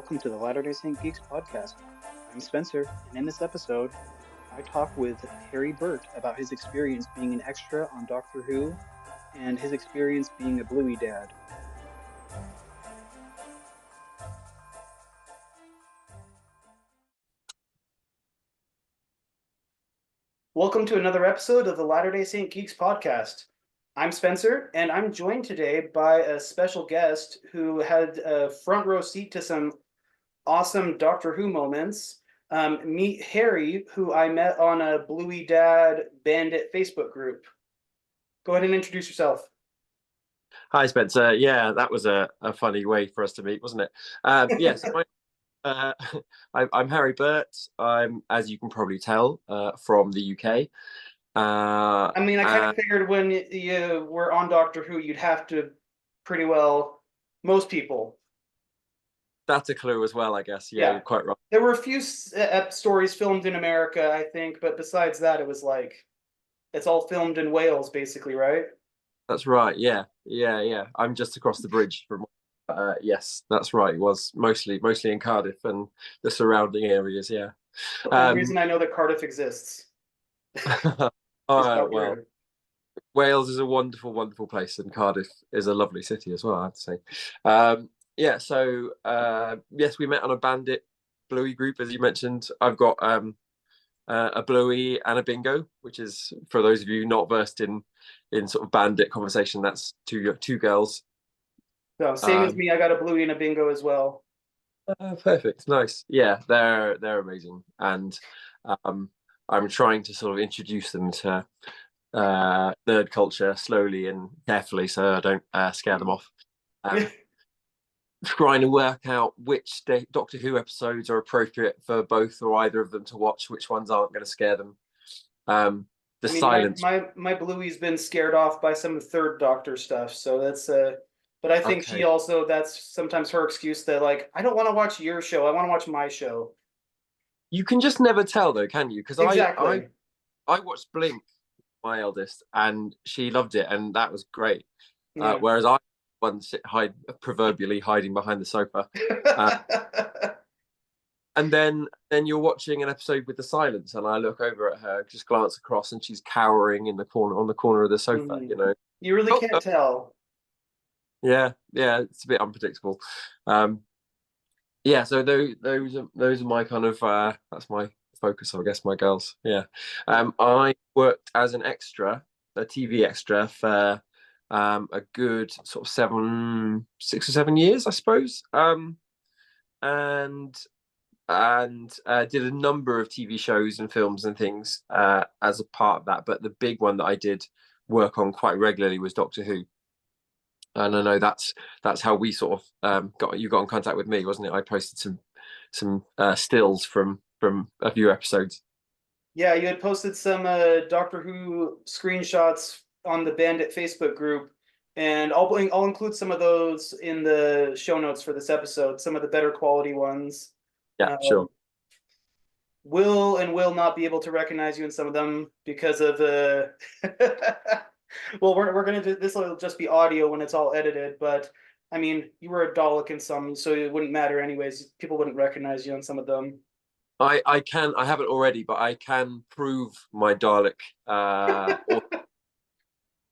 Welcome to the Latter-day Saint Geeks podcast. I'm Spencer, and in this episode, I talk with Harry Burt about his experience being an extra on Doctor Who and his experience being a Bluey dad. Welcome to another episode of the Latter-day Saint Geeks podcast. I'm Spencer, and I'm joined today by a special guest who had a front row seat to some awesome Doctor Who moments. Meet Harry, who I met on a Bluey Dad Bandit Facebook group. Go ahead and introduce yourself. Hi, Spencer. Yeah, that was a funny way for us to meet, wasn't it? Yes, I'm Harry Burt. I'm, as you can probably tell, from the UK. I kind of figured when you were on Doctor Who, you'd have to pretty well, most people. That's a clue as well, I guess. Yeah, you're quite right. There were a few stories filmed in America, I think, but besides that, it was like, it's all filmed in Wales, basically, right? That's right. Yeah. I'm just across the bridge from. Yes, that's right. It was mostly in Cardiff and the surrounding areas. Yeah. The reason I know that Cardiff exists. Well, Wales is a wonderful, wonderful place, and Cardiff is a lovely city as well, I have to say. Yes, we met on a Bandit Bluey group, as you mentioned. I've got a Bluey and a Bingo, which is, for those of you not versed in sort of Bandit conversation, that's two girls. So same as me, I got a Bluey and a Bingo as well. Perfect, nice. Yeah, they're amazing, and I'm trying to sort of introduce them to nerd culture slowly and carefully, so I don't scare them off. Trying to work out which Doctor Who episodes are appropriate for both or either of them to watch, which ones aren't going to scare them. Silence. My Bluey's been scared off by some of the Third Doctor stuff, so that's but I think Okay. she also, that's sometimes her excuse that, like, I don't want to watch your show, I want to watch my show. You can just never tell, though, can you? Because exactly. I watched Blink, my eldest, and she loved it, and that was great. Yeah. Whereas I once proverbially hiding behind the sofa. And then you're watching an episode with the silence, and I look over at her, just glance across, and she's cowering in the corner on the corner of the sofa. You know, you really can't tell. Yeah, it's a bit unpredictable. Yeah, so those are my kind of that's my focus, I guess. My girls. Yeah, I worked as an extra, a TV extra for a good sort of 6 or 7 years, I suppose. And did a number of TV shows and films and things as a part of that. But the big one that I did work on quite regularly was Doctor Who. And I know that's how we sort of got in contact with me, wasn't it? I posted some stills from a few episodes. Yeah, you had posted some Doctor Who screenshots on the Bandit Facebook group, and I'll include some of those in the show notes for this episode. Some of the better quality ones. Yeah, sure. Will not be able to recognize you in some of them because of the. Well, we're gonna do this. Will just be audio when it's all edited, but I mean, you were a Dalek in some, so it wouldn't matter anyways. People wouldn't recognize you on some of them. I haven't already, but I can prove my Dalek.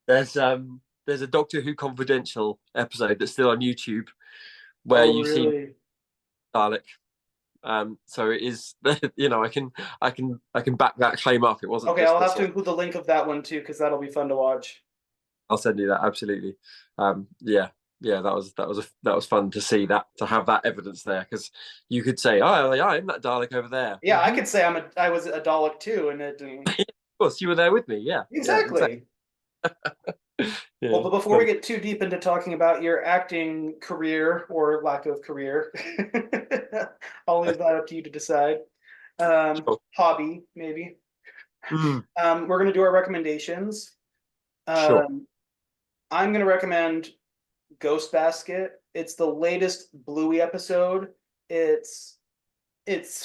There's a Doctor Who Confidential episode that's still on YouTube where you see Dalek. So it is, you know, I can back that claim up. It wasn't okay. I'll have to include the link of that one too, because that'll be fun to watch. I'll send you that, absolutely. Yeah, that was fun to see that, to have that evidence there, because you could say, oh yeah, I'm that Dalek over there. Yeah, I could say I was a Dalek too, and it. Of course, you were there with me. Yeah, exactly. Yeah, well, but before we get too deep into talking about your acting career or lack of career, I'll leave that up to you to decide. Sure. Hobby, maybe. We're going to do our recommendations. Sure. I'm going to recommend Ghost Basket. It's the latest Bluey episode. It's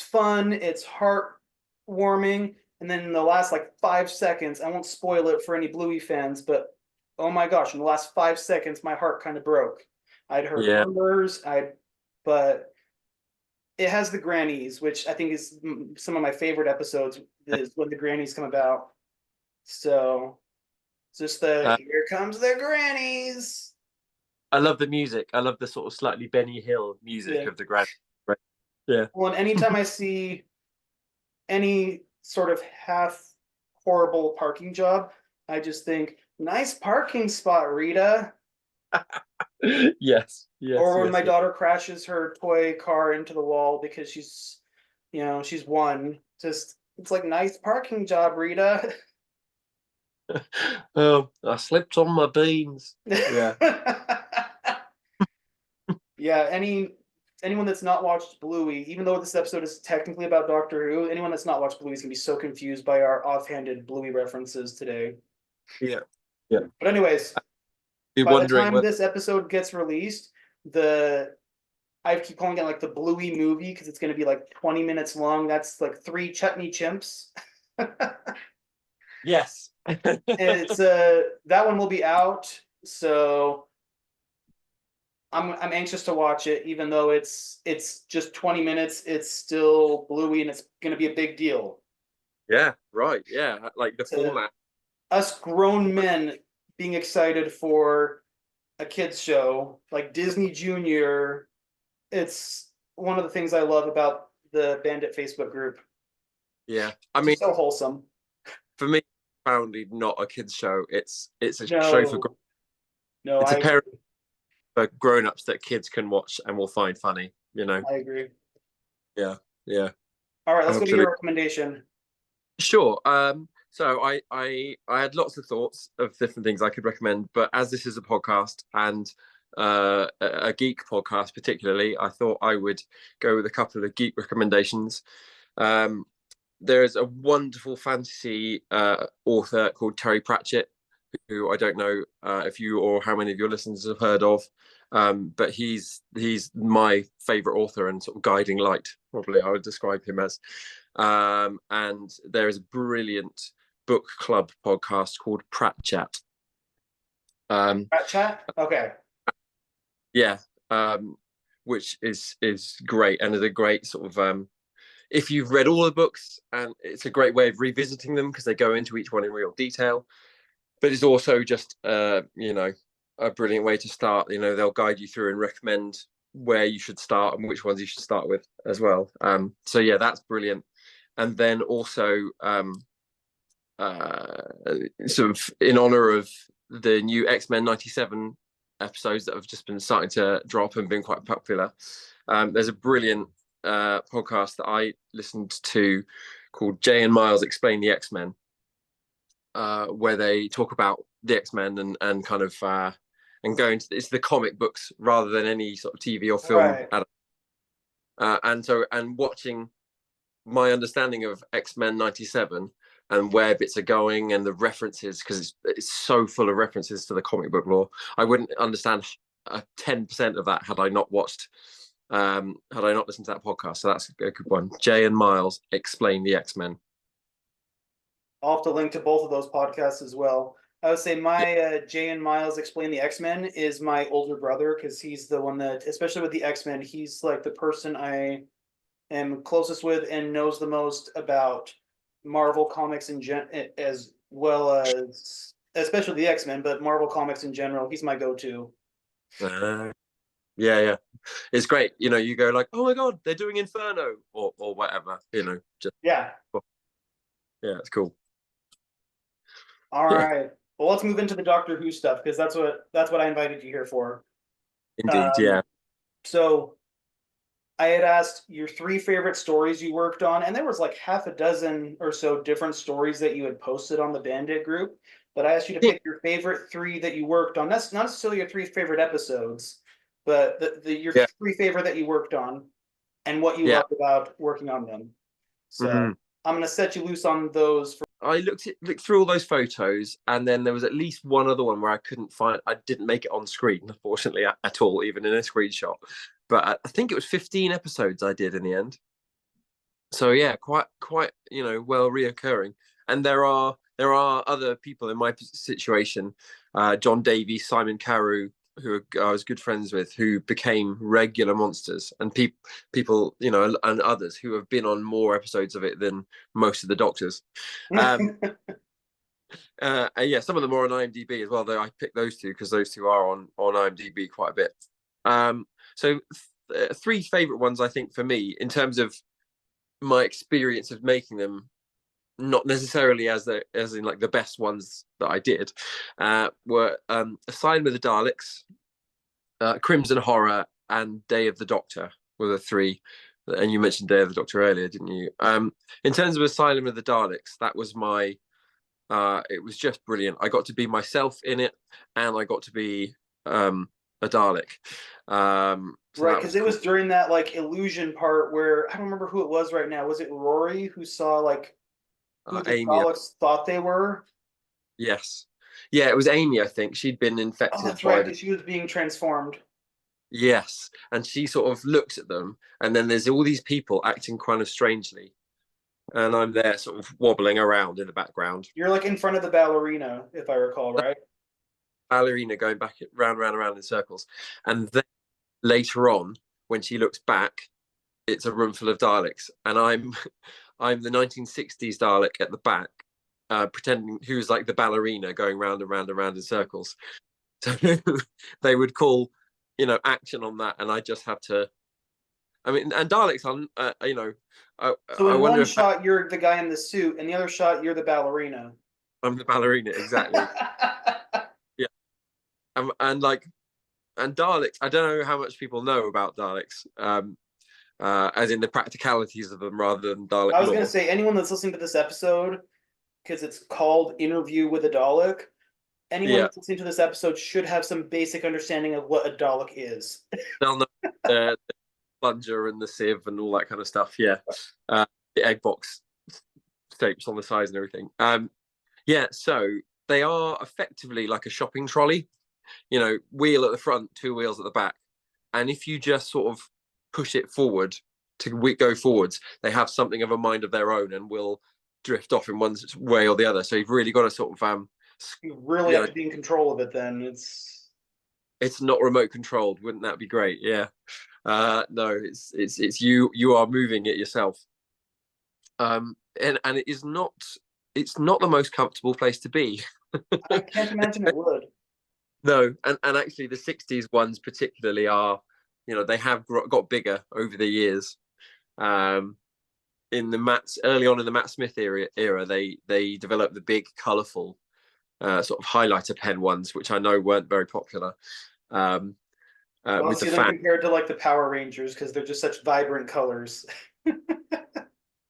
fun. It's heartwarming. And then in the last like 5 seconds, I won't spoil it for any Bluey fans, but oh my gosh, in the last 5 seconds, my heart kind of broke. I'd heard rumors, but it has the grannies, which I think is some of my favorite episodes. Is when the grannies come about. So it's just the Uh, here comes the grannies. I love the music. I love the sort of slightly Benny Hill music Yeah. of the grand. Right. Yeah. Well, and anytime I see any sort of half horrible parking job, I just think, nice parking spot, Rita. Yes. Yes. Or when Yes. my daughter crashes her toy car into the wall because she's one. Just it's like nice parking job, Rita. Oh, I slipped on my beans. Yeah. Yeah, anyone that's not watched Bluey, even though this episode is technically about Doctor Who, anyone that's not watched Bluey is gonna be so confused by our offhanded Bluey references today. Yeah. Yeah. But anyways, You're by the wondering time what? this episode gets released, the I keep calling it like the Bluey movie because it's gonna be like 20 minutes long. That's like three chutney chimps. Yes. It's that one will be out, so I'm anxious to watch it, even though it's just 20 minutes. It's still Bluey, and it's going to be a big deal Yeah. Right. Yeah. Like the to format. us grown men being excited for a kids show like Disney Junior. It's one of the things I love about the Bandit Facebook group. Yeah. I It's mean, just so wholesome. for me, profoundly not a kids show. It's a show for No, no, it's a I parent agree. for grown-ups that kids can watch and will find funny. You know. I agree. Yeah. Yeah. All right, let's go to your Absolutely. recommendation. Sure. So I had lots of thoughts of different things I could recommend, but as this is a podcast and a geek podcast particularly, I thought I would go with a couple of geek recommendations. Um, there is a wonderful fantasy author called Terry Pratchett, who I don't know if you or how many of your listeners have heard of, but he's my favorite author and sort of guiding light. Probably I would describe him as. And there is a brilliant book club podcast called Pratt Chat. Chat chat. Okay. Yeah, um, which is great and is a great sort of if you've read all the books, and it's a great way of revisiting them because they go into each one in real detail. But it's also just a brilliant way to start. They'll guide you through and recommend where you should start and which ones you should start with as well. So yeah, that's brilliant. And then also uh, sort of in honor of the new X-Men 97 episodes that have just been starting to drop and been quite popular. There's a brilliant podcast that I listened to called Jay and Miles Explain the X-Men, where they talk about the X-Men and kind of and go into it's the comic books rather than any sort of TV or film. Right. And watching my understanding of X-Men 97 and where bits are going and the references, because it's so full of references to the comic book lore. I wouldn't understand 10% of that had I not listened to that podcast. So that's a good one. Jay and Miles Explain the X-Men. I'll have to link to both of those podcasts as well. I would say Yeah. my Jay and Miles Explain the X-Men is my older brother because he's the one that, especially with the X-Men, he's like the person I am closest with and knows the most about Marvel comics as well as especially the X-Men, but Marvel comics in general. He's my go-to. Uh, yeah. It's great. You go like, oh my God, they're doing Inferno or whatever, just, Yeah. yeah, it's cool. All Yeah, right. Well, let's move into the Doctor Who stuff because that's what I invited you here for. indeed. Um, Yeah. so I had asked your three favorite stories you worked on, and there was like half a dozen or so different stories that you had posted on the Bandit group. But I asked you to Yeah. pick your favorite three that you worked on. That's not necessarily your three favorite episodes, but your Yeah. three favorite that you worked on and what you Yeah. loved about working on them. So Mhm. I'm gonna set you loose on those. I looked through all those photos, and then there was at least one other one where I didn't make it on screen, unfortunately, at all, even in a screenshot. But I think it was 15 episodes I did in the end. So yeah, quite well reoccurring. And there are other people in my situation, John Davies, Simon Carew, I was good friends with, who became regular monsters, and people, and others who have been on more episodes of it than most of the Doctors. Um, yeah, some of them are on IMDb as well. Though I picked those two because those two are on IMDb quite a bit. So three favorite ones, I think, for me in terms of my experience of making them, not necessarily as in like the best ones that I did, were Asylum of the Daleks, Crimson Horror, and Day of the Doctor were the three. And you mentioned Day of the Doctor earlier, didn't you? In terms of Asylum of the Daleks, that was my. It was just brilliant. I got to be myself in it, and I got to be a Dalek. So Right, that because was it cool. was during that like illusion part where I don't remember who it was right now. Was it Rory who saw like who the Amy, Daleks thought they were? yes, yeah, it was Amy. I think she'd been Oh, infected that's right, by the. because she was being transformed. Yes, and she sort of looks at them, and then there's all these people acting kind of strangely, and I'm there sort of wobbling around in the background. You're like in front of the ballerina, if I recall, right? Ballerina going back round, round, around in circles, and then later on, when she looks back, it's a room full of Daleks, and I'm the 1960s Dalek at the back, pretending who's like the ballerina going round and round and round in circles. So they would call, action on that, and I just have to. I mean, and Daleks on, So I in wonder one if shot you're the guy in the suit, and the other shot you're the ballerina. I'm the ballerina exactly. Yeah, and like and Daleks. I don't know how much people know about Daleks, as in the practicalities of them rather than Dalek I was gonna lore. say anyone that's listening to this episode, because it's called Interview with a Dalek, anyone Yeah, that's listening to this episode should have some basic understanding of what a Dalek is. they'll know the plunger and the sieve and all that kind of stuff. Yeah, the egg box shapes on the sides and everything. Yeah, so they are effectively like a shopping trolley. Wheel at the front, two wheels at the back, and if you just sort of push it forward to go forwards, they have something of a mind of their own and will drift off in one way or the other. So you've really got to sort of You really you have know, to be in control of it then. it's not remote controlled. Wouldn't that be great? Yeah. No, it's you are moving it yourself. And it's not the most comfortable place to be. I can't imagine it would. No, and actually the 60s ones particularly are, they have got bigger over the years. Um, in the early on in the Matt Smith era, they developed the big, colourful sort of highlighter pen ones, which I know weren't very popular. Um, I don't with the see them fan, compared to like the Power Rangers because they're just such vibrant colors. there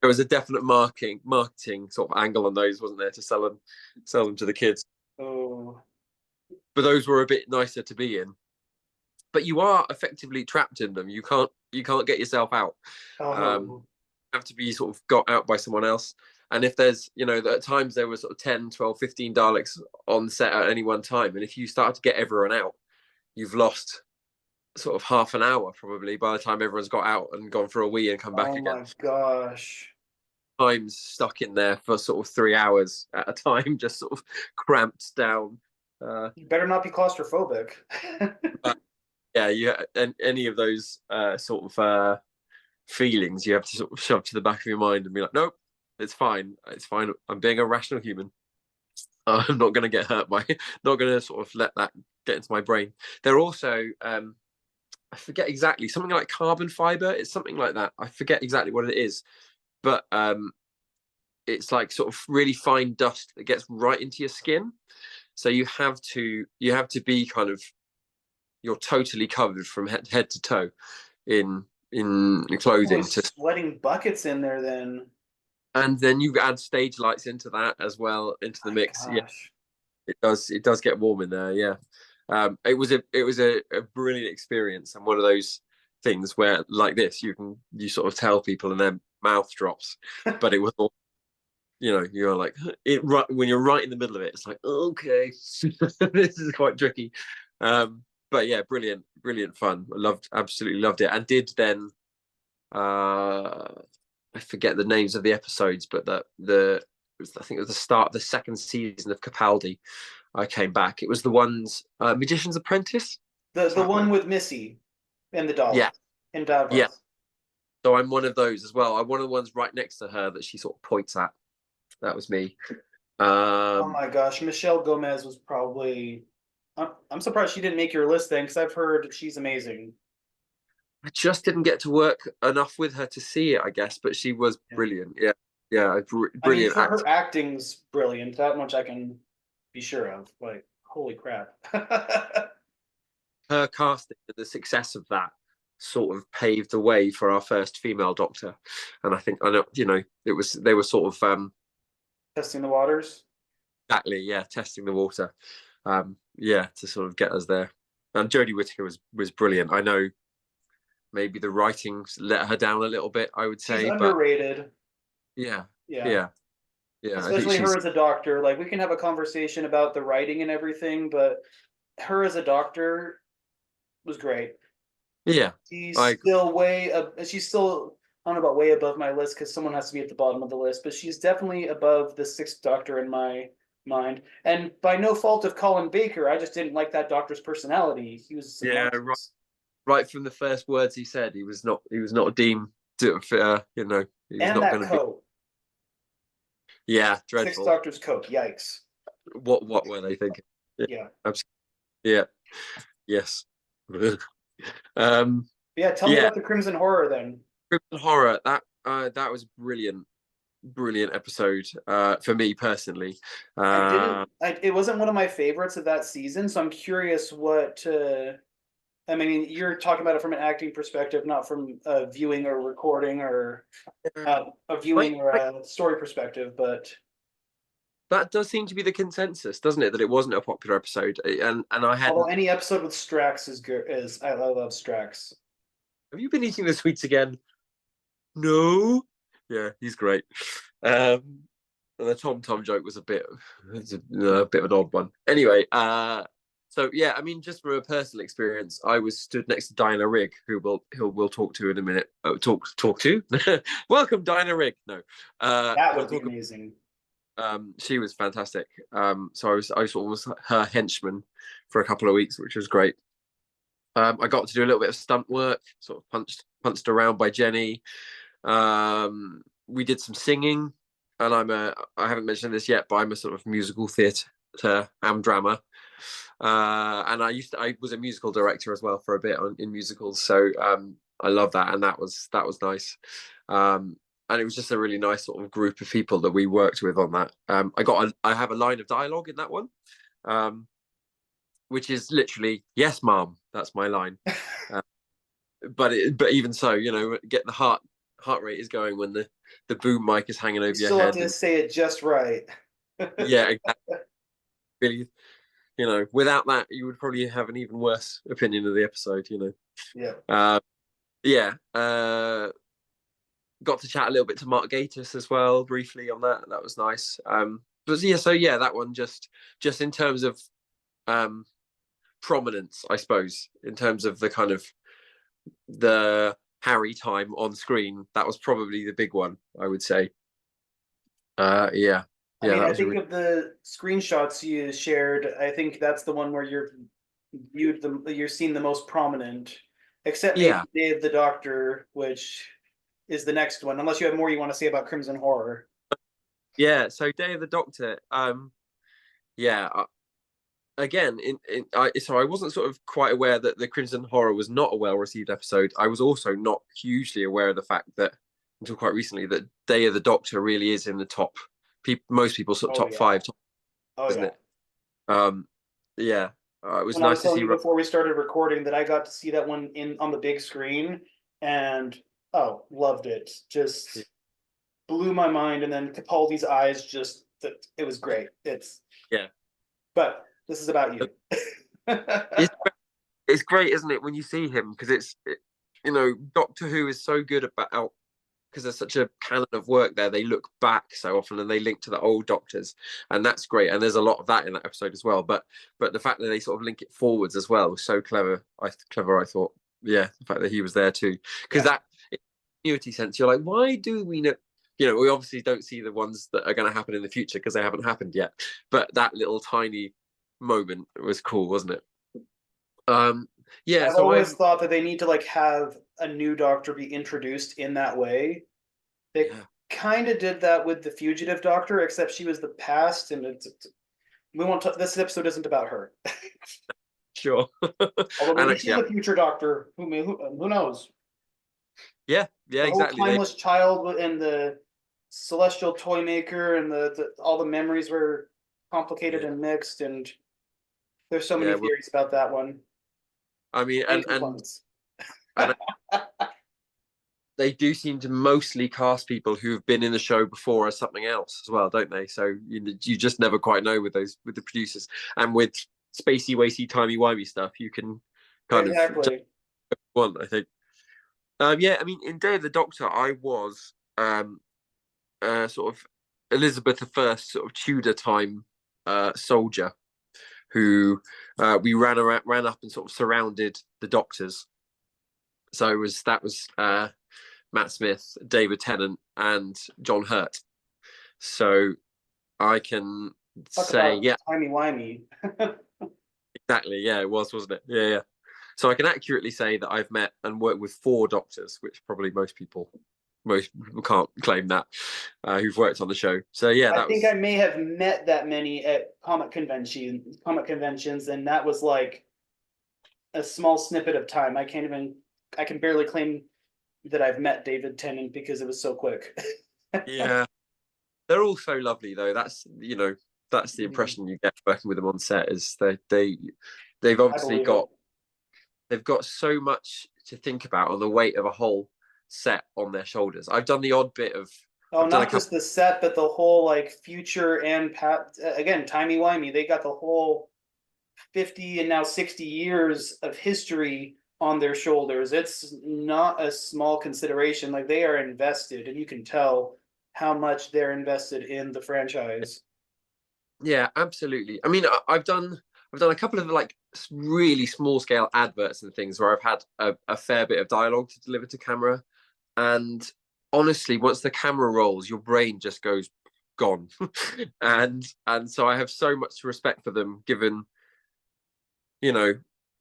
was a definite marketing sort of angle on those, wasn't there, to sell them to the kids. Oh, But those were a bit nicer to be in. But you are effectively trapped in them. You can't get yourself out. Um, oh, have to be sort of got out by someone else. And if there's, at times there were sort of 10, 12, 15 Daleks on set at any one time. And if you start to get everyone out, you've lost sort of half an hour probably by the time everyone's got out and gone for a wee and come back oh again. my gosh. Times stuck in there for sort of 3 hours at a time, just sort of cramped down. You better not be claustrophobic. But yeah, and any of those sort of feelings you have to sort of shove to the back of your mind and be like, nope, it's fine. It's fine. I'm being a rational human. I'm not going to get hurt by, not going to sort of let that get into my brain. They're also, I forget exactly, something like carbon fiber. It's something like that. I forget exactly what it is, but it's like sort of really fine dust that gets right into your skin. So you have to be kind of, you're totally covered from head to toe in Probably clothing to. sweating buckets in there then. And then you add stage lights into that as well into the My mix. Yeah, gosh. it does get warm in there. Yeah, it was a brilliant experience, and one of those things where like this you sort of tell people and their mouth drops, but it was all, you're like it right when you're right in the middle of it. It's like, okay, this is quite tricky. But yeah, brilliant fun. Absolutely loved it, and did then. I forget the names of the episodes, but I think it was the start of the second season of Capaldi. I came back. It was the ones Magician's Apprentice. The So one with Missy and the Dalek yeah, in yeah. Davros. So I'm one of those as well. I'm one of the ones right next to her that she sort of points at. That was me. Oh Um, my gosh, Michelle Gomez was probably. I'm surprised she didn't make your list then, because I've heard she's amazing. I just didn't get to work enough with her to see it, I guess, but she was Yeah. brilliant. Yeah, yeah, I mean, brilliant her acting. acting's brilliant. That much I can be sure of. Like, holy crap. Her casting and the success of that sort of paved the way for our first female Doctor, and I think I know, it was they were sort of Testing the waters. exactly, yeah, testing the water, yeah, to sort of get us there. And Jodie Whittaker was brilliant. I know maybe the writings let her down a little bit, I would She's say, but underrated. yeah, Yeah. yeah, yeah. I think Especially her she's as a doctor. Like, we can have a conversation about the writing and everything, but her as a doctor was great. yeah. She's I agree. still she's still, I don't know about way above my list because someone has to be at the bottom of the list, but she's definitely above the sixth doctor in my mind. And by no fault of Colin Baker, I just didn't like that doctor's personality. He was Yeah, right. obnoxious. Right from the first words he said, he was not deemed to, he was And not that going to be. coat. Yeah, Sixth dreadful. doctor's coat. Yikes. What were they thinking? Yeah, Yeah. absolutely. Yeah, yes. um, Yeah, tell me yeah, about the Crimson Horror then. Crimson Horror. That was brilliant, brilliant episode. For me personally. Uh, It wasn't one of my favorites of that season, so I'm curious what I mean, you're talking about it from an acting perspective, not from a viewing or recording or a I, viewing or I, a story perspective, but that does seem to be the consensus, doesn't it? That it wasn't a popular episode, and I although hadn't. any episode with Strax is good. Is I love Strax. Have you been eating the sweets again? No. Yeah, he's great. And the Tom Tom joke was a bit of an odd one. Anyway, so yeah, I mean, just from a personal experience, I was stood next to Diana Rigg, who we'll talk to in a minute. Oh, talk to. Welcome, Diana Rigg. No, That we'll would be talk. amazing. She was fantastic. So I sort of was her henchman for a couple of weeks, which was great. I got to do a little bit of stunt work, sort of punched around by Jenny. We did some singing, and I haven't mentioned this yet, but I'm a sort of musical theatre and drama. And I was a musical director as well for a bit in musicals, so I love that, and that was nice. And it was just a really nice sort of group of people that we worked with on that. I have a line of dialogue in that one, um, which is literally "Yes, ma'am." That's my line. Uh, but even so, get the heart rate is going when the boom mic is hanging You over your still have head, to and say it just right. yeah, exactly. Really, without that, you would probably have an even worse opinion of the episode. Yeah. Uh, yeah, got to chat a little bit to Mark Gatiss as well briefly on that. That was nice. But yeah, so yeah, that one just in terms of um prominence, I suppose, in terms of the kind of the Harry time on screen, that was probably the big one, I would say. Yeah, I yeah, mean, that I was a think really of the screenshots you shared, I think that's the one where you're seen the most prominent, except maybe yeah, Day of the Doctor, which is the next one, unless you have more you want to say about Crimson Horror. yeah. So Day of the Doctor, yeah. Again, so I wasn't sort of quite aware that the Crimson Horror was not a well-received episode. I was also not hugely aware of the fact that until quite recently that Day of the Doctor really is in the top. Most people sort of Oh top yeah. five, Oh isn't yeah. it? Um, yeah, it was When I was nice to telling see. you before we started recording that I got to see that one in on the big screen and oh, loved it. Just blew my mind. And then Capaldi's eyes just it was great. Yeah, But this is about you. it's it's great, isn't it, when you see him because Doctor Who is so good about because there's such a canon of work there. They look back so often and they link to the old Doctors, and that's great. And there's a lot of that in that episode as well. But the fact that they sort of link it forwards as well was so clever. I thought, yeah, the fact that he was there too, because Yeah. that continuity sense. You're like, why do we know? We obviously don't see the ones that are going to happen in the future because they haven't happened yet. But that little tiny moment was cool, wasn't it? Yeah, I've so always I'm thought that they need to like have a new Doctor be introduced in that way. They yeah, kind of did that with the Fugitive Doctor, except she was the past, and we won't. This episode isn't about her. sure. Although And maybe actually, she's a future Doctor. Who knows? yeah, The whole exactly. They timeless child and the celestial toy maker and all the memories were complicated yeah, and mixed, and there's so many yeah. Well, theories about that one I mean, and and complaints. and they do seem to mostly cast people who have been in the show before as something else as well, don't they? So you just never quite know with the producers, and with spacey, wacy, timey wimey stuff, you can kind of just Exactly. one. I think. Yeah, I mean, in Day of the Doctor, I was sort of Elizabeth I sort of Tudor time soldier who we ran up and sort of surrounded the doctors. So that was Matt Smith, David Tennant, and John Hurt. So I can Talk say, about yeah, timey wimey. exactly. Yeah, it was, wasn't it? Yeah, yeah. So I can accurately say that I've met and worked with four doctors, which probably most people can't claim that who've worked on the show. So yeah, I that think I was may have met that many at comic conventions, and that was like a small snippet of time. I can barely claim that I've met David Tennant because it was so quick. yeah. They're all so lovely though. That's the impression you get working with them on set is they've I obviously believe it. they've got so much to think about on the weight of a whole set on their shoulders. I've done the odd bit of Oh, I've done a not couple just the set, but the whole like future and pat again, timey wimey. They got the whole 50 and now 60 years of history on their shoulders. It's not a small consideration. Like they are invested, and you can tell how much they're invested in the franchise. yeah, absolutely. I mean, I've done a couple of like really small scale adverts and things where I've had a fair bit of dialogue to deliver to camera. And honestly, once the camera rolls, your brain just goes gone. And so I have so much respect for them, given, you know,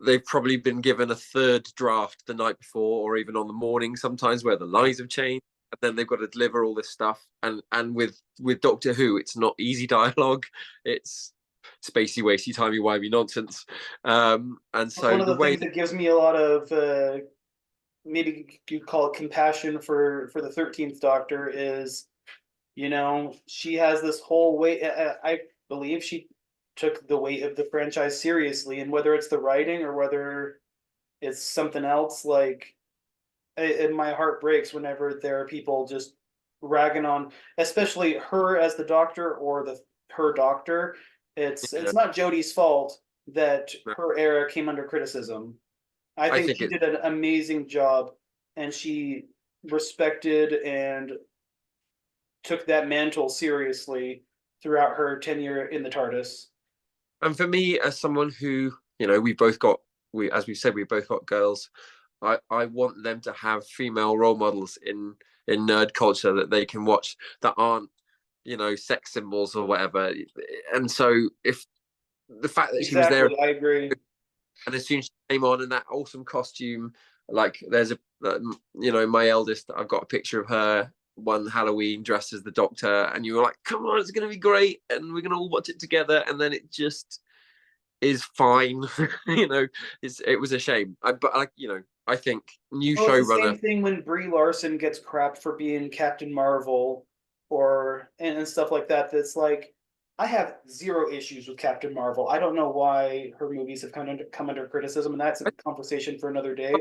they've probably been given a third draft the night before or even on the morning sometimes where the lines have changed. And then they've got to deliver all this stuff. And with Doctor Who, it's not easy dialogue. It's spacey, wacy, timey, wimey nonsense. And That's one so of the the way things that, that gives me a lot of maybe you'd call it compassion for the 13th Doctor is, she has this whole weight. I believe she took the weight of the franchise seriously, and whether it's the writing or whether it's something else, like my heart breaks whenever there are people just ragging on, especially her as the Doctor or the her Doctor. yeah, It's not Jodie's fault that her era came under criticism. I I think think she it's did an amazing job, and she respected and took that mantle seriously throughout her tenure in the TARDIS. and for me as someone who, we both got we as we said we both got girls. I want them to have female role models in nerd culture that they can watch that aren't, sex symbols or whatever. And so if the fact that she was there Exactly, I agree. and as soon as she came on in that awesome costume, like there's my eldest, I've got a picture of her one Halloween dressed as the Doctor, and you were like, come on, it's gonna be great, and we're gonna all watch it together, and then it just is fine. It was a shame. I think new Well, it's the showrunner. same thing when Brie Larson gets crap for being Captain Marvel or and stuff like that. That's like I have zero issues with Captain Marvel. I don't know why her movies have come under criticism, and that's a conversation for another day.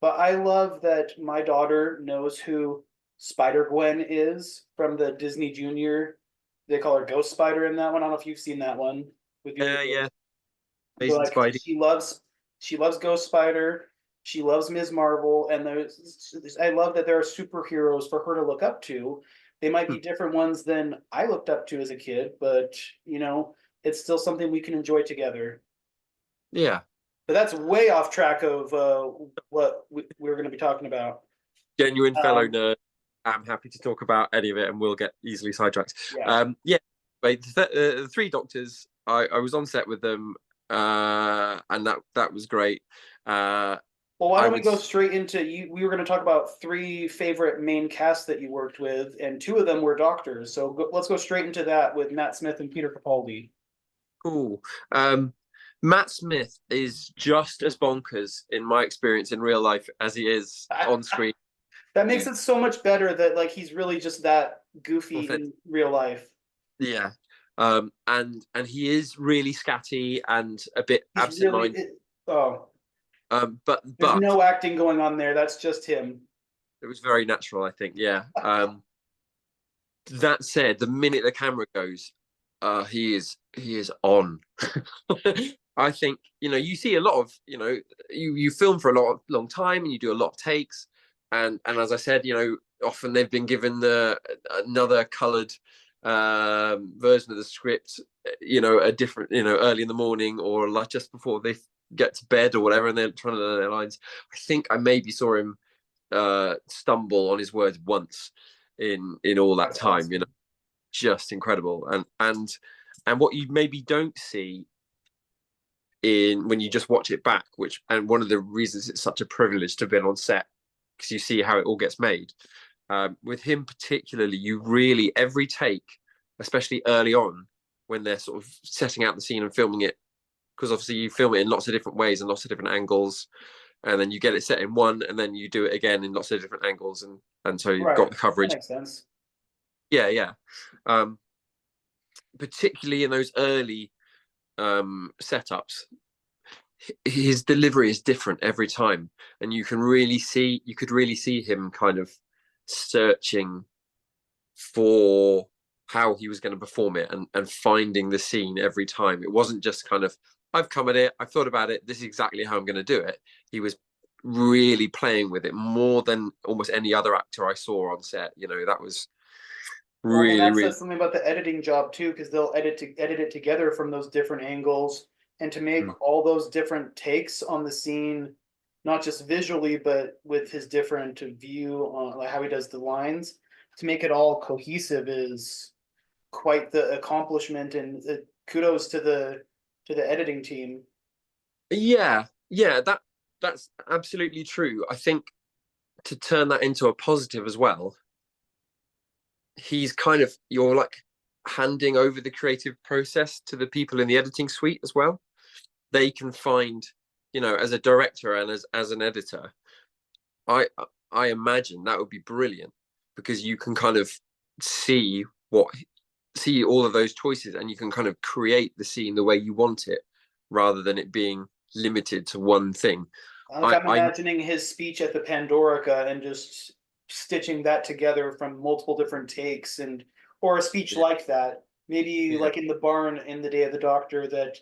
But I love that my daughter knows who Spider Gwen is from the Disney Junior. They call her Ghost Spider in that one. I don't know if you've seen that one with your Yeah, yeah, but Amazing like Spidey. she loves Ghost Spider, she loves Ms. Marvel, and I love that there are superheroes for her to look up to. They might be different ones than I looked up to as a kid, but it's still something we can enjoy together. Yeah, But that's way off track of what we're going to be talking about. genuine fellow Um, nerd. I'm happy to talk about any of it, and we'll get easily sidetracked. yeah, Yeah, but the three doctors, I was on set with them, and that was great. Well, why I don't we would go straight into you? We were going to talk about three favorite main casts that you worked with, and two of them were doctors. So let's go straight into that with Matt Smith and Peter Capaldi. cool. Matt Smith is just as bonkers in my experience in real life as he is on screen. That makes it so much better that like he's really just that goofy Authentic. in real life. Yeah. And he is really scatty and a bit He's really absent-minded. oh, there's But no acting going on there. That's just him. it was very natural, I think. Yeah. That said, the minute the camera goes, he is on. I think you see a lot of you film for long time and you do a lot of takes, and as I said, often they've been given another coloured version of the script, a different, early in the morning or like just before they get to bed or whatever, and they're trying to learn their lines. I think I maybe saw him stumble on his words once in all that That's time. awesome. Just incredible. And what you maybe don't see in when you just watch it back, and one of the reasons it's such a privilege to have been on set, because you see how it all gets made. With him particularly, you really, every take, especially early on when they're sort of setting out the scene and filming it, because obviously you film it in lots of different ways and lots of different angles, and then you get it set in one, and then you do it again in lots of different angles, and so you've got Right. the That coverage. makes sense. Yeah. Particularly in those early setups, his delivery is different every time, and you could really see him kind of searching for how he was going to perform it, and finding the scene every time. It wasn't just kind of, I've come at it, I've thought about it, this is exactly how I'm going to do it. He was really playing with it more than almost any other actor I saw on set. That was Well, then really, that really. says something about the editing job too, because they'll edit it together from those different angles, and to make Mm. all those different takes on the scene, not just visually, but with his different view on like how he does the lines, to make it all cohesive is quite the accomplishment. And kudos to the editing team. Yeah, that's absolutely true. I think to turn that into a positive as well, you're like handing over the creative process to the people in the editing suite as well. They can find, as a director and as an editor, I I imagine that would be brilliant, because you can kind of see see all of those choices, and you can kind of create the scene the way you want it, rather than it being limited to one thing. Like I'm I imagining his speech at the Pandorica and just stitching that together from multiple different takes, and or a speech Yeah, like that. Maybe yeah. like in the barn in the Day of the Doctor, that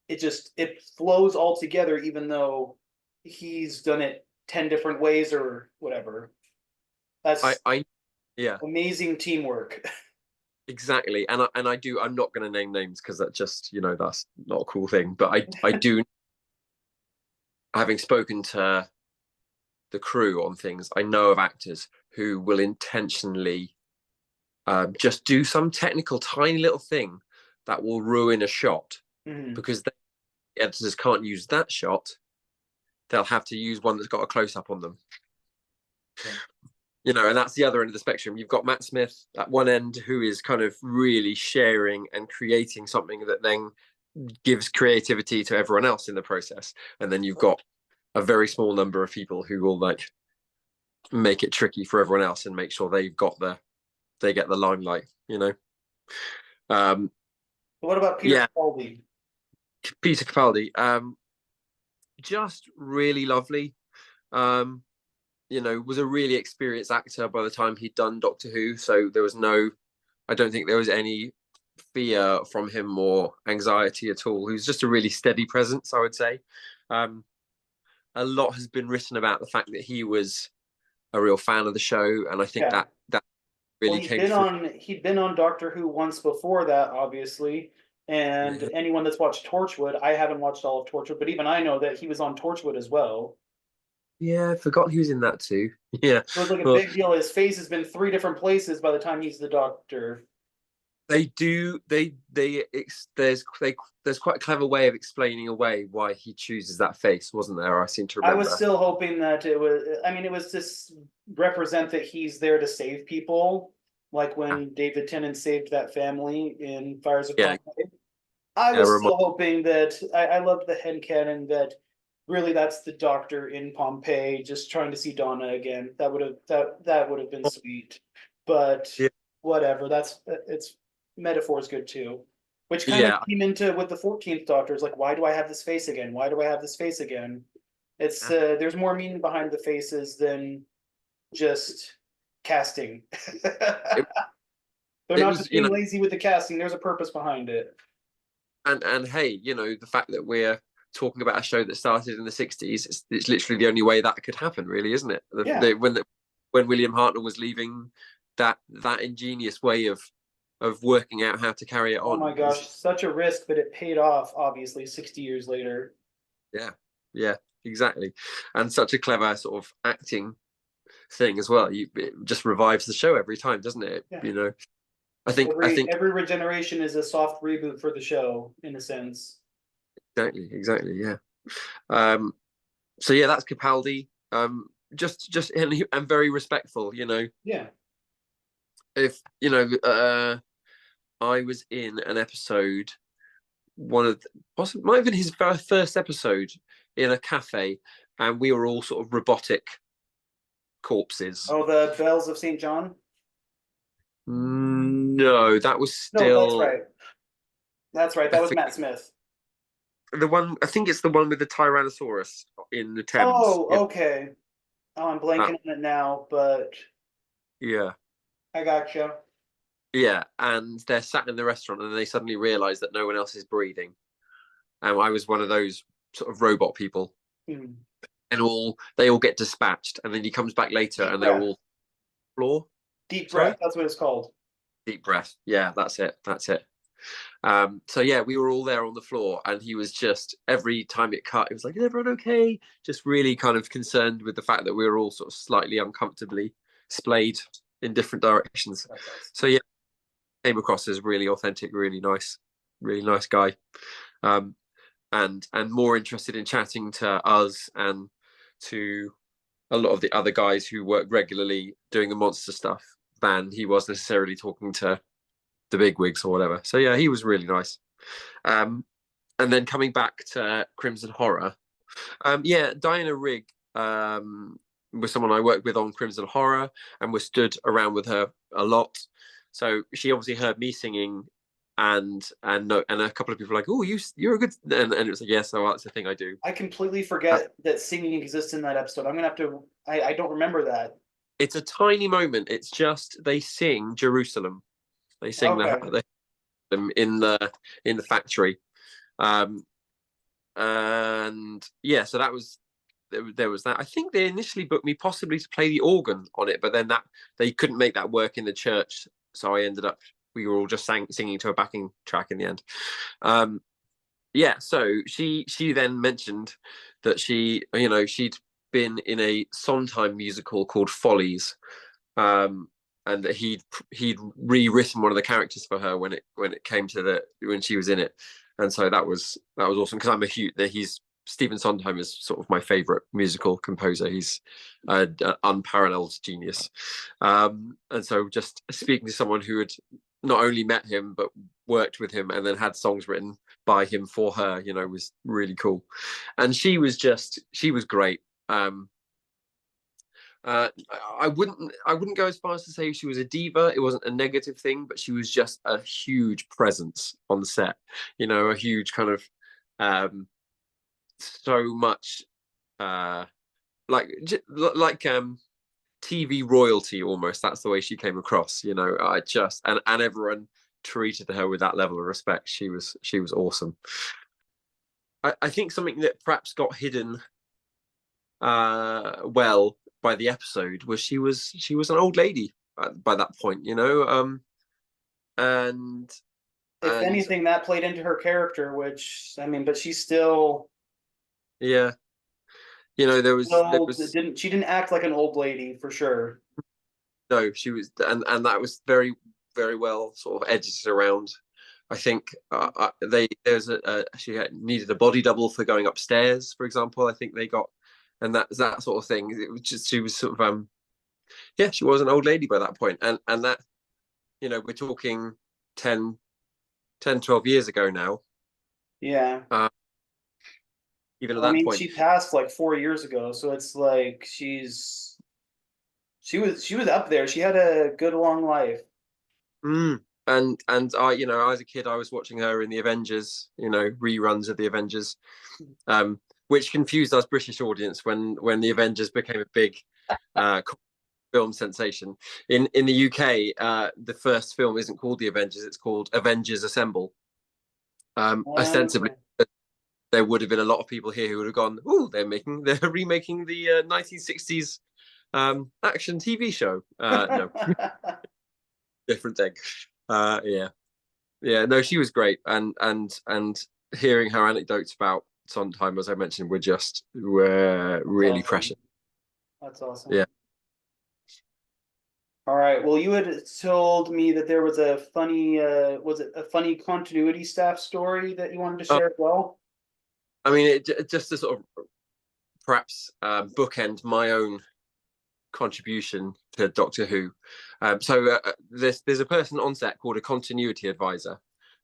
it flows all together, even though he's done it 10 different ways or whatever. That's I yeah, amazing teamwork. exactly. I'm not going to name names, because that just, that's not a cool thing. But I do, having spoken to the crew on things, I know of actors who will intentionally just do some technical tiny little thing that will ruin a shot, Mhm. because the editors can't use that shot. They'll have to use one that's got a close up on them. Yeah. And that's the other end of the spectrum. You've got Matt Smith at one end, who is kind of really sharing and creating something that then gives creativity to everyone else in the process. And then you've got a very small number of people who will like make it tricky for everyone else and make sure they get the limelight. Um, What about Peter yeah, Capaldi? Peter Capaldi, just really lovely. Um, was a really experienced actor by the time he'd done Doctor Who, so I don't think there was any fear from him or anxiety at all. He was just a really steady presence, I would say. Um, a lot has been written about the fact that he was a real fan of the show, and I think Yeah. that Well, really came through. he'd been on Doctor Who once before that, obviously. And anyone that's watched Torchwood, I haven't watched all of Torchwood, but even I know that he was on Torchwood as well. Yeah, I forgot he was in that too. Yeah, It was like a well, big deal. His face has been three different places by the time he's the Doctor. They do. There's quite a clever way of explaining away why he chooses that face, wasn't there? I seem to I was remember. still hoping that it was. I mean, it was just represent that he's there to save people, like when David Tennant saved that family in Fires of Yeah, Pompeii. I yeah. was still hoping that I loved the headcanon that really that's the doctor in Pompeii just trying to see Donna again. That would have been sweet. But Yeah, whatever, that's it's metaphor is good too. Which kind of yeah. came into with the 14th Doctor is like, why do I have this face again? Why do I have this face again? It's there's more meaning behind the faces than just casting. It, They're it not was, just being lazy with the casting, there's a purpose behind it. and hey, the fact that we're talking about a show that started in the '60s, it's literally the only way that could happen, really, isn't it? Yeah. When William Hartnell was leaving, that ingenious way of working out how to carry it Oh on my gosh, such a risk, but it paid off, obviously, 60 years later. yeah, yeah, exactly, and such a clever sort of acting thing as well. It just revives the show every time, doesn't it? Yeah. I think Every regeneration is a soft reboot for the show, in a sense. exactly, yeah. Um, so yeah, that's Capaldi. Just and very respectful. Yeah. If I was in an episode, one of possibly might have been his first episode in a cafe, and we were all sort of robotic corpses. Oh, the Bells of St. John? No, that was No, that's still right. That's right. I That was think Matt Smith. the one. I think it's the one with the Tyrannosaurus in the Thames. Oh, okay. Oh, I'm That, blanking on it now, but yeah, I gotcha. yeah. And they're sat in the restaurant, and they suddenly realise that no one else is breathing. And I was one of those sort of robot people, Hmm. and they all get dispatched, and then he comes back later, Deep and they're breath. all floor. Deep breath. Sorry, That's what it's called. deep breath. Yeah, that's it. That's it. So yeah, we were all there on the floor, and he was just every time it cut, it was like, "Is everyone okay?" Just really kind of concerned with the fact that we were all sort of slightly uncomfortably splayed in different directions. So yeah, came across as really authentic, really nice guy, um, and more interested in chatting to us and to a lot of the other guys who work regularly doing the monster stuff than he was necessarily talking to the big wigs or whatever. So yeah, he was really nice. Um, and then coming back to Crimson Horror, yeah, Diana Rigg was someone I worked with on Crimson Horror and was stood around with her a lot. So she obviously heard me singing, and a couple of people were like, "Oh, you're a good," and it was like, "Yes, so that's the thing I do." I completely Uh, forget that singing exists in that episode. I'm gonna have to. I don't remember that. it's a tiny moment. It's just they sing Jerusalem. They sing Okay. them in the factory. Um, and yeah, so there was that. I think they initially booked me possibly to play the organ on it, but then that they couldn't make that work in the church, so I ended up we were all just singing to a backing track in the end. Um, yeah, so she then mentioned that she'd been in a Sondheim musical called Follies, and that he'd rewritten one of the characters for her when it came to when she was in it, and so that was awesome because I'm a huge he's Stephen Sondheim is sort of my favorite musical composer. He's an unparalleled genius, and so just speaking to someone who had not only met him but worked with him and then had songs written by him for her, was really cool. And she was great. Uh, I wouldn't go as far as to say she was a diva. It wasn't a negative thing, but she was just a huge presence on the set. A huge kind of so much like TV royalty almost. That's the way she came across. I just and everyone treated her with that level of respect. She was awesome. I think something that perhaps got hidden well by the episode was she was an old lady by that point, and If and anything, that played into her character, which I mean, but she's still yeah, she didn't act like an old lady for sure. no, she was, and that was very very well sort of edited around. I think she needed a body double for going upstairs, for example. I think they got, and that sort of thing. It was just, she was sort of she was an old lady by that point, and that, we're talking 10, 12 years ago now. Yeah. Even at I that mean, point. she passed like 4 years ago, so it's like she was up there. She had a good long life. And I, as a kid, I was watching her in the Avengers, reruns of the Avengers, which confused us British audience when the Avengers became a big film sensation. In the UK, the first film isn't called the Avengers; it's called Avengers Assemble. Ostensibly, there would have been a lot of people here who would have gone, "Oh, they're remaking the 1960s action TV show." No, different thing. Yeah. No, she was great, and hearing her anecdotes about Sondheim, as I mentioned, were really awesome. precious. That's awesome. Yeah. All right. Well, you had told me that there was a funny, was it a funny continuity staff story that you wanted to share as well? I mean, just to sort of perhaps bookend my own contribution to Doctor Who. So there's a person on set called a continuity advisor,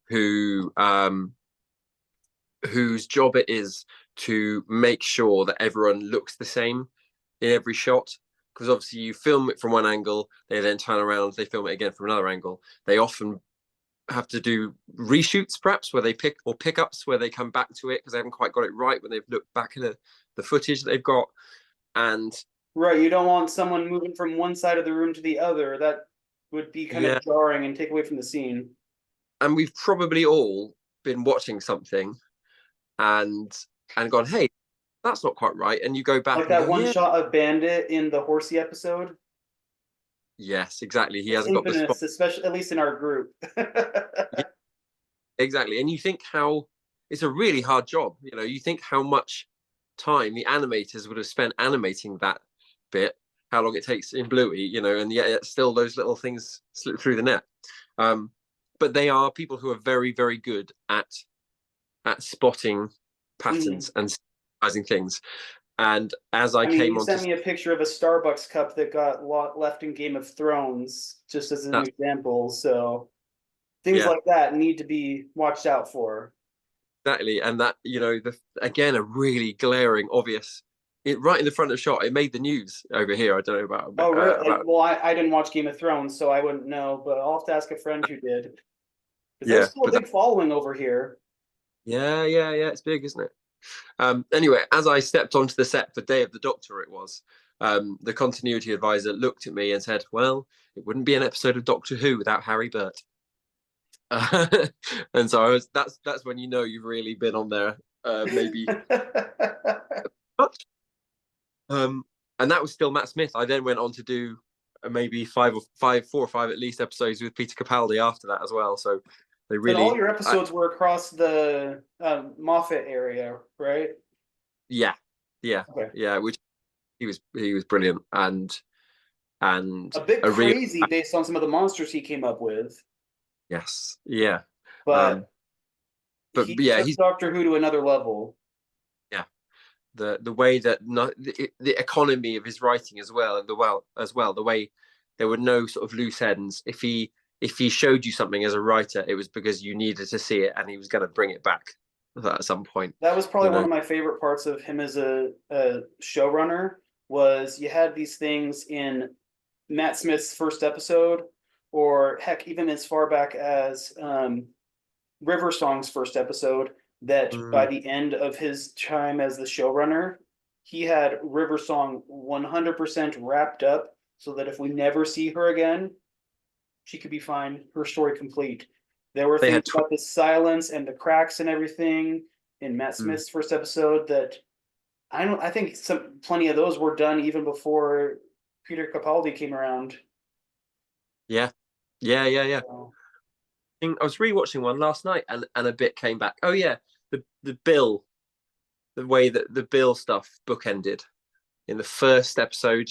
whose job it is to make sure that everyone looks the same in every shot. Because obviously you film it from one angle, they then turn around, they film it again from another angle. They often have to do reshoots, perhaps, where they pickups where they come back to it because they haven't quite got it right when they've looked back at the footage that they've got. And right, you don't want someone moving from one side of the room to the other. That would be kind of jarring and take away from the scene. And we've probably all been watching something and gone, hey, that's not quite right. And you go back like and that go, one yeah. shot of Bandit in the Horsey episode. Yes, exactly. He It's hasn't got the spot. especially at least in our group. Yeah, exactly. And you think how it's a really hard job. You think how much time the animators would have spent animating that bit, how long it takes in Bluey, and yet still those little things slip through the net. But they are people who are very, very good at spotting patterns and sizing things. And as I mean, came you on sent me a picture of a Starbucks cup that got left in Game of Thrones, just as an example. So things like that need to be watched out for. Exactly, and that again, a really glaring, obvious, right in the front of the shot. It made the news over here. I don't know about. Oh, really? Well, I didn't watch Game of Thrones, so I wouldn't know. But I'll have to ask a friend who did. Because there's still a big following over here. Yeah. It's big, isn't it? Anyway, as I stepped onto the set for Day of the Doctor, it was the continuity advisor looked at me and said, "Well, it wouldn't be an episode of Doctor Who without Harry Burt." And so that's when you've really been on there, maybe. And that was still Matt Smith. I then went on to do maybe 4 or 5 at least episodes with Peter Capaldi after that as well. So they really. But all your episodes were across the Moffat area, right? Yeah. Okay. Yeah. Which he was brilliant and a bit crazy based on some of the monsters he came up with. Yes. Yeah. But he took he's Doctor Who to another level. Yeah. The way that the economy of his writing as well, the way there were no sort of loose ends. If he showed you something as a writer, it was because you needed to see it, and he was going to bring it back at some point. That was probably one of my favorite parts of him as a showrunner. Was you had these things in Matt Smith's first episode, or heck, even as far back as River Song's first episode, that by the end of his time as the showrunner, he had River Song 100% wrapped up so that if we never see her again, she could be fine, her story complete. There were things about the silence and the cracks and everything in Matt Smith's first episode that I think plenty of those were done even before Peter Capaldi came around. Yeah. So, I was rewatching one last night, and a bit came back. Oh yeah, the Bill, the way that the Bill stuff bookended. In the first episode,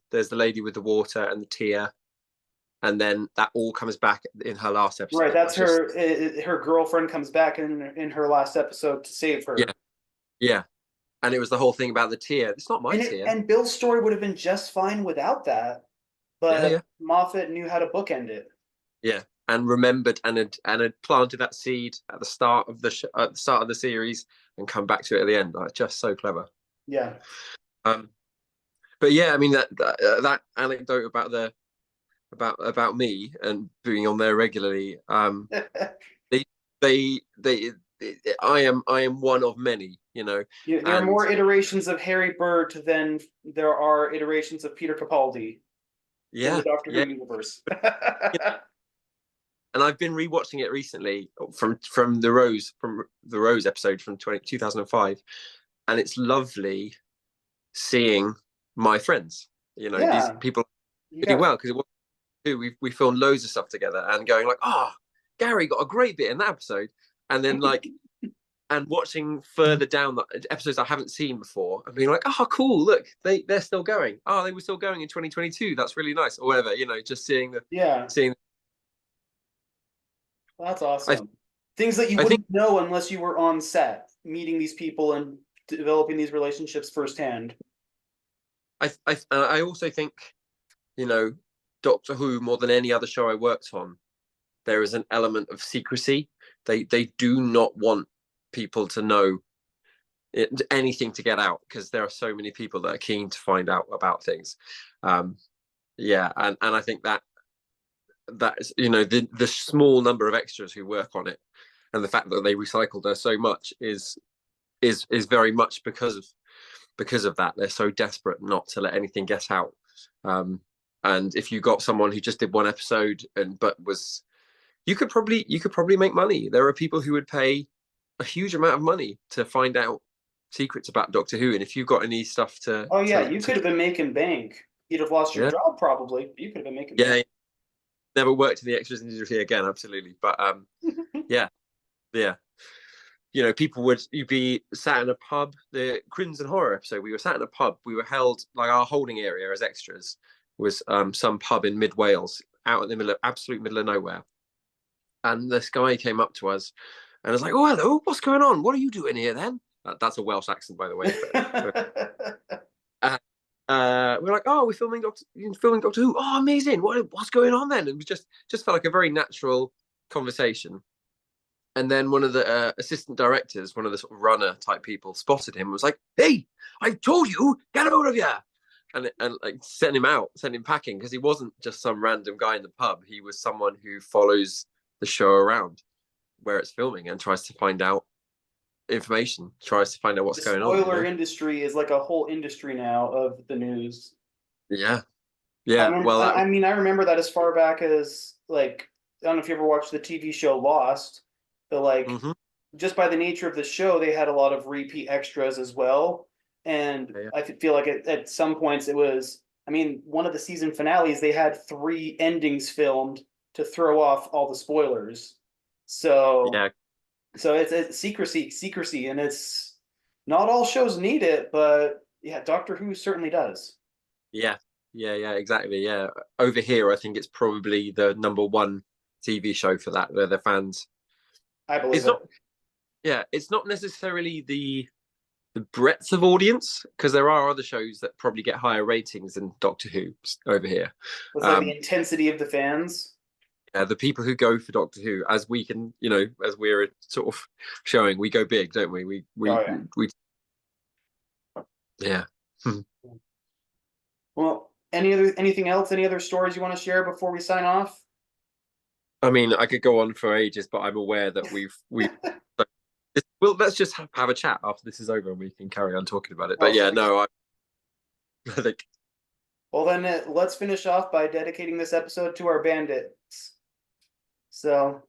there's the lady with the water and the tear, and then that all comes back in her last episode. Right, that's her girlfriend comes back in her last episode to save her. Yeah, yeah. And it was the whole thing about the tear. It's not my tear. And Bill's story would have been just fine without that, but Moffat knew how to bookend it. Yeah, and remembered and had planted that seed at the start of the series and come back to it at the end. Like, just so clever. Yeah. But yeah, I mean that anecdote about me and being on there regularly. I am one of many, you know. There are more iterations of Harry Burt than there are iterations of Peter Capaldi in the Doctor Who universe. And I've been rewatching it recently from the Rose episode from 2005, and it's lovely seeing my friends, you know, these people doing well, because we filmed loads of stuff together and going like, Gary got a great bit in that episode, and then like and watching further down the episodes I haven't seen before and being like, cool, look, they're still going. They were still going in 2022. That's really nice, or whatever, you know, just seeing that's awesome. Things that you wouldn't know unless you were on set, meeting these people and developing these relationships firsthand. I also think, you know, Doctor Who, more than any other show I worked on, there is an element of secrecy. They do not want people to know anything to get out, because there are so many people that are keen to find out about things. And I think that is, you know, the small number of extras who work on it, and the fact that they recycled her so much is very much because of that. They're so desperate not to let anything get out. And if you got someone who just did one episode you could probably make money. There are people who would pay a huge amount of money to find out secrets about Doctor Who, and if you've got any stuff to you could have been making bank. You'd have lost your job probably, but you could have been making bank. Never worked in the extras industry again, absolutely. But yeah. You know, you'd be sat in a pub. The Crimson Horror episode, we were sat in a pub. We were held, like, our holding area as extras was some pub in mid Wales, out in the absolute middle of nowhere. And this guy came up to us and was like, "Oh, hello, what's going on? What are you doing here then?" That's a Welsh accent, by the way. We're like, "Oh, we're filming Doctor Who. Oh, amazing! What's going on then?" And we just felt like a very natural conversation. And then one of the assistant directors, one of the sort of runner type people, spotted him and was like, "Hey, I told you, get out of here!" And like sent him packing, because he wasn't just some random guy in the pub. He was someone who follows the show around where it's filming and tries to find out information, tries to find out what's going on. The spoiler industry is like a whole industry now of the news. Yeah. I mean, I remember that as far back as, like, I don't know if you ever watched the TV show Lost, but like just by the nature of the show, they had a lot of repeat extras as well. And I feel like at some points it was, I mean, one of the season finales, they had 3 endings filmed to throw off all the spoilers. So it's secrecy, and it's not all shows need it, but Doctor Who certainly does. Yeah, exactly. Yeah, over here I think it's probably the #1 TV show for that. They're the fans. I believe it's not necessarily the breadth of audience, because there are other shows that probably get higher ratings than Doctor Who over here. Was that the intensity of the fans? The people who go for Doctor Who, as we can, you know, as we're sort of showing, we go big, don't we? Yeah. Well, anything else? Any other stories you want to share before we sign off? I mean, I could go on for ages, but I'm aware that we've well, let's just have a chat after this is over and we can carry on talking about it. But I think. Well, then let's finish off by dedicating this episode to our bandits. So,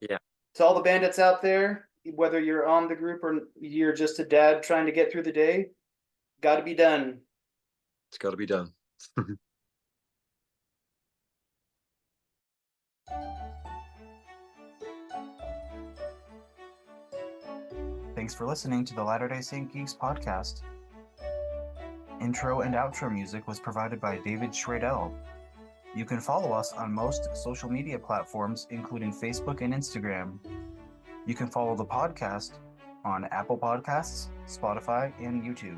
to all the bandits out there, whether you're on the group or you're just a dad trying to get through the day, got to be done. It's got to be done. Thanks for listening to the Latter-day Saint Geeks podcast. Intro and outro music was provided by David Schradell. You can follow us on most social media platforms, including Facebook and Instagram. You can follow the podcast on Apple Podcasts, Spotify, and YouTube.